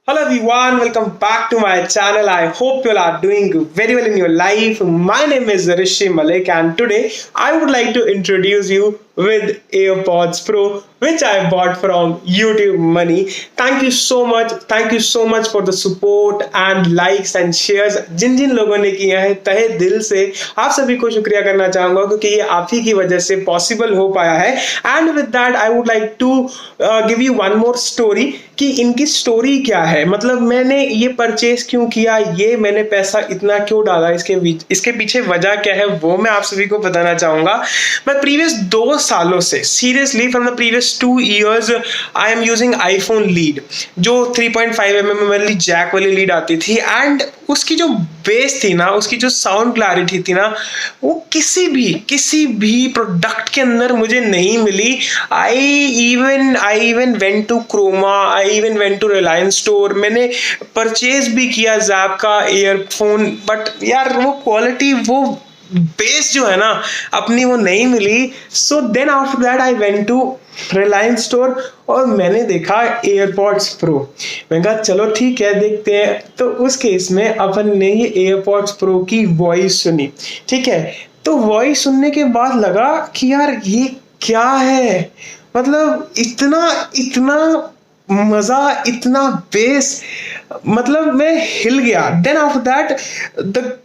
Hello everyone, welcome back to my channel. I hope you all are doing very well in your life. My name is Rishi Malik and today I would like to introduce you with Airpods Pro which I bought from YouTube Money. Thank you so much. Thank you so much for the support and likes and shares. जिन जिन लोगों ने किया है तहे दिल से आप सभी को शुक्रिया करना चाहूंगा क्योंकि ये आप ही की वजह से पॉसिबल हो पाया है. And with that I would like to give you one more story कि इनकी स्टोरी क्या है. मतलब मैंने ये परचेज क्यों किया, ये मैंने पैसा इतना क्यों डाला, इसके पीछे वजह क्या है वो मैं आप सभी को बताना चाहूंगा. मैं प्रीवियस 2 सालों से seriously from the previous 2 years I am using iPhone lead जो 3.5 mm वाली जैक वाली लीड आती थी. एंड उसकी जो बेस थी ना, उसकी जो साउंड क्लैरिटी थी ना, वो किसी भी प्रोडक्ट के अंदर मुझे नहीं मिली. I even went to Croma, I even went to Reliance store. मैंने परचेज भी किया जैप का ईयरफोन, बट यार वो क्वालिटी, वो बेस जो है ना अपनी, वो नहीं मिली. So then after that I went to Reliance store और मैंने देखा एयरपॉड्स प्रो. मैंने कहा चलो ठीक है देखते हैं. तो उस केस में अपन ने ये एयरपॉड्स प्रो की वॉइस सुनी. ठीक है, तो वॉइस सुनने के बाद लगा कि यार ये क्या है, मतलब इतना मजा, इतना बेस, मतलब मैं हिल गया. Then after that the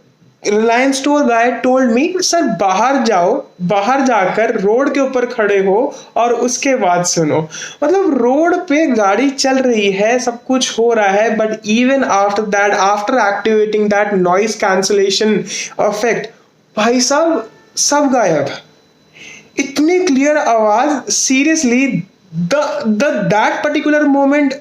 Reliance store guy told me sir बाहर जाओ, बाहर जाकर रोड के ऊपर खड़े हो और उसके बाद सुनो. मतलब रोड पे गाड़ी चल रही है, सब कुछ हो रहा है, but even after that, after activating that noise cancellation effect, भाई साहब सब गायब. इतनी क्लियर आवाज, सीरियसली दैट पर्टिकुलर मोमेंट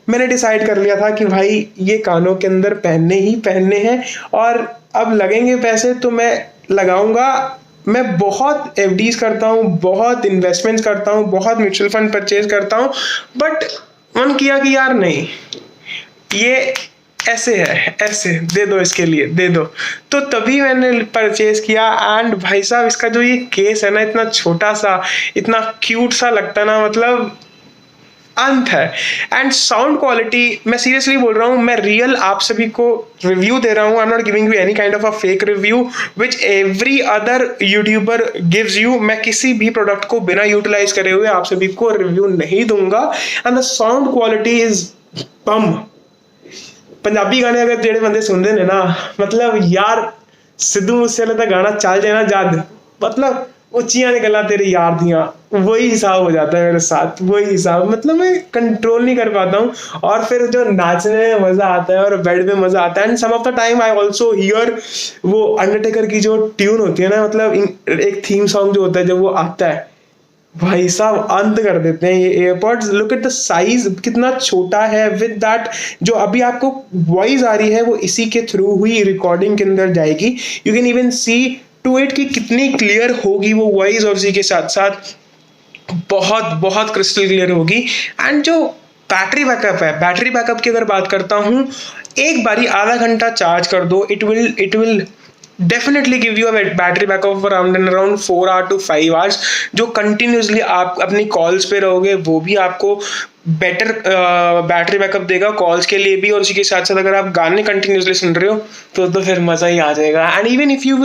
मैंने डिसाइड कर लिया था कि भाई ये कानों के अंदर पहनने ही पहनने हैं. और अब लगेंगे पैसे तो मैं लगाऊंगा. मैं बहुत एफडीज करता हूँ, बहुत इन्वेस्टमेंट्स करता हूँ, बहुत म्यूचुअल फंड परचेज करता हूँ, बट मन किया कि यार नहीं, ये ऐसे है, ऐसे दे दो, इसके लिए दे दो. तो तभी मैंने परचेज किया. एंड भाई साहब इसका जो ये केस है ना, इतना छोटा सा, इतना क्यूट सा लगता ना, मतलब अंत है. एंड साउंड क्वालिटी, मैं सीरियसली बोल रहा हूँ, मैं रियल आप सभी को रिव्यू दे रहा हूँ. I am not giving you any kind of a fake review which every other YouTuber gives you. मैं किसी भी प्रोडक्ट को बिना यूटिलाइज करे हुए आप सभी को रिव्यू नहीं दूंगा. And the sound quality is bomb. Punjabi गाने अगर जेड़े बंदे सुनते ने ना, मतलब यार सिद्धू मूसेवाले दा गाना चल जाए ना जद, मतलब उच्चियां गल्लां तेरे यार दियां, वही हिसाब हो जाता है मेरे साथ, वही हिसाब. मतलब मैं कंट्रोल नहीं कर पाता हूँ. और फिर जो नाचने में मजा आता है और बेड में मजा आता है. And some of the time I also hear वो अंडरटेकर की जो ट्यून होती है ना, मतलब एक थीम सॉन्ग जो होता है, जब वो आता है भाई साहब अंत कर देते हैं ये AirPods. Look at the size, कितना छोटा है. विद दैट जो अभी आपको वॉइस आ रही है वो इसी के थ्रू हुई रिकॉर्डिंग के अंदर जाएगी. You can even see to it कि कितनी क्लियर होगी वो वॉइस, और इसी के साथ साथ बहुत बहुत क्रिस्टल क्लियर होगी. एंड जो बैटरी बैकअप है, बैटरी बैकअप की अगर बात करता हूँ, एक बारी आधा घंटा चार्ज कर दो, it will definitely give you a battery backup around 4 hours to 5 hours. जो कंटिन्यूसली आप अपनी कॉल्स पे रहोगे वो भी आपको बेटर बैटरी बैकअप देगा कॉल्स के लिए भी. और उसी के साथ साथ अगर आप गाने कंटिन्यूसली सुन रहे हो तो फिर मजा ही आ जाएगा. And even if you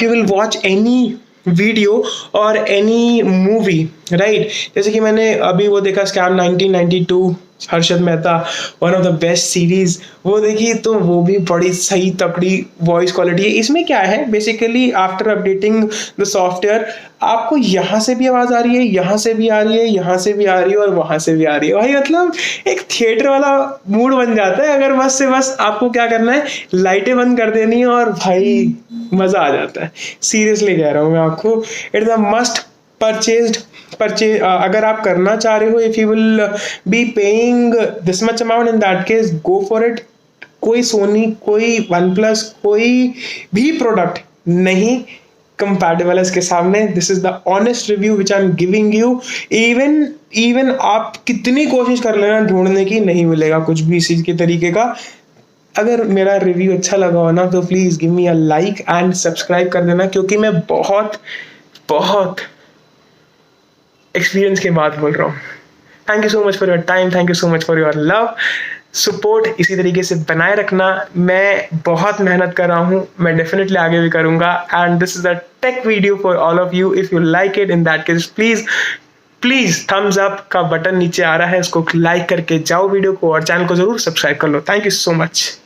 will watch any video और एनी मूवी, राइट, जैसे कि मैंने अभी वो देखा scam 1992, Harshad Mehta, one of the best series, वो देखी. तो वो भी बड़ी सही तकड़ी वॉइस क्वालिटी है. इसमें क्या है, basically after updating the software आपको यहाँ से भी आवाज आ रही है, यहाँ से भी आ रही है, यहाँ से भी आ रही है और वहां से भी आ रही है. भाई मतलब एक थिएटर वाला मूड बन जाता है. अगर बस से बस आपको क्या करना है, लाइटें बंद कर देनी है और भाई मजा आ जाता है. सीरियसली कह रहा हूँ मैं आपको, इट्स अ मस्ट परचेज. अगर आप करना चाह रहे हो, if you will be paying this much amount, in that case go for it. कोई सोनी, कोई वन प्लस, कोई भी प्रोडक्ट नहीं कंपैटिबल है इसके सामने. This is the honest review which I am giving you. Even आप कितनी कोशिश कर लेना ढूंढने की, नहीं मिलेगा कुछ भी इसी के तरीके का. अगर मेरा रिव्यू अच्छा लगा हो ना तो please give me a like and subscribe कर देना, क्योंकि मैं बहुत बहुत एक्सपीरियंस के बाद बोल रहा हूँ. Thank you so much for your time, thank you so much for your love. Support इसी तरीके से बनाए रखना। मैं बहुत मेहनत कर रहा हूँ, मैं डेफिनेटली आगे भी करूँगा। And this is a tech video for all of you. If you like it, in that case please thumbs up का बटन नीचे आ रहा है, इसको लाइक करके जाओ वीडियो को, और चैनल को जरूर सब्सक्राइब कर लो। Thank you so much.